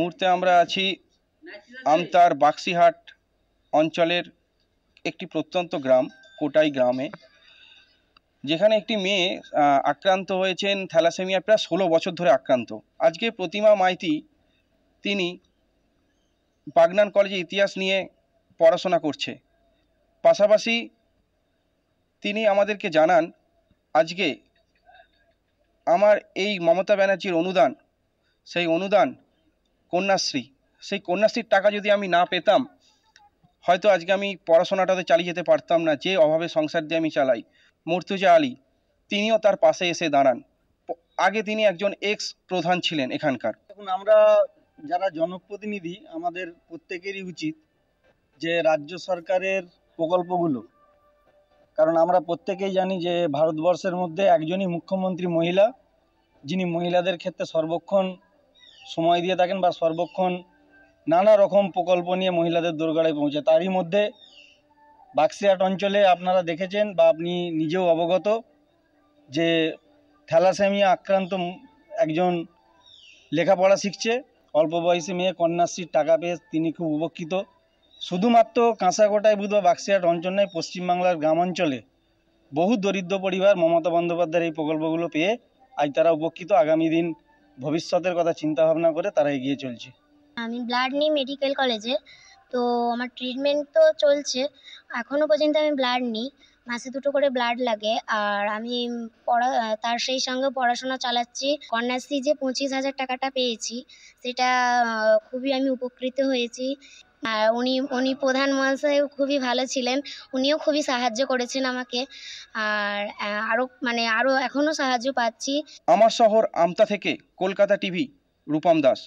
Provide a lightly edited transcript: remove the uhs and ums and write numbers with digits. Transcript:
মুহূর্তে আমরা আছি আমতার বাক্সিহাট অঞ্চলের একটি প্রত্যন্ত গ্রাম কোটাই গ্রামে, যেখানে একটি মেয়ে আক্রান্ত হয়েছেন থ্যালাসেমিয়া, প্রায় 16 বছর ধরে আক্রান্ত। আজকে প্রতিমা মাইতি তিনি বাগনান কলেজে ইতিহাস নিয়ে পড়াশোনা করছে। পাশাপাশি তিনি আমাদেরকে জানান, আজকে আমার এই মমতা ব্যানার্জির অনুদান, সেই অনুদান কন্যাশ্রী, সেই কন্যাশ্রীর টাকা যদি আমি না পেতাম হয়তো আজকে আমি পড়াশোনাটাতে চালিয়ে যেতে পারতাম না, যে অভাবে সংসার দিয়ে আমি চালাই। মুর্তুজা আলী তিনিও তার পাশে এসে দাঁড়ান। আগে তিনি একজন এক্স প্রধান ছিলেন এখানকার। এখন আমরা যারা জনপ্রতিনিধি, আমাদের প্রত্যেকেরই উচিত যে রাজ্য সরকারের প্রকল্পগুলো, কারণ আমরা প্রত্যেকেই জানি যে ভারতবর্ষের মধ্যে একজনই মুখ্যমন্ত্রী মহিলা, যিনি মহিলাদের ক্ষেত্রে সর্বক্ষণ সময় দিয়ে থাকেন বা সর্বক্ষণ নানা রকম প্রকল্প নিয়ে মহিলাদের দোরগোড়ায় পৌঁছে। তারই মধ্যে বাক্সিহাট অঞ্চলে আপনারা দেখেছেন বা আপনি নিজেও অবগত যে থ্যালাসেমিয়া আক্রান্ত একজন লেখাপড়া শিখছে, অল্প বয়সী মেয়ে, কন্যাশ্রীর টাকা পেয়ে তিনি খুব উপকৃত। শুধুমাত্র কাঁসাকোটায় বুধ বা বাক্সিহাট অঞ্চল নয়, পশ্চিমবাংলার গ্রাম অঞ্চলে বহু দরিদ্র পরিবার মমতা বন্দ্যোপাধ্যায়ের এই প্রকল্পগুলো পেয়ে আজ তারা উপকৃত। আগামী দিন ভবিষ্যতের কথা চিন্তা ভাবনা করে তারা এগিয়ে চলছে। আমি ব্লাড নিই মেডিকেল কলেজে, তো আমার ট্রিটমেন্ট তো চলছে। এখনও পর্যন্ত আমি ব্লাড নিই, মাসে 2টো করে ব্লাড লাগে। আর আমি তার সেই সঙ্গে পড়াশোনা চালাচ্ছি। কন্যাশ্রী যে 25,000 টাকাটা পেয়েছি, সেটা খুবই আমি উপকৃত হয়েছি। আর উনি প্রধান মহাশয়ও খুবই ভালো ছিলেন, উনিও খুবই সাহায্য করেছেন আমাকে। আর আরও এখনও সাহায্য পাচ্ছি। আমার শহর আমতা থেকে কলকাতা টিভি, রূপম দাস।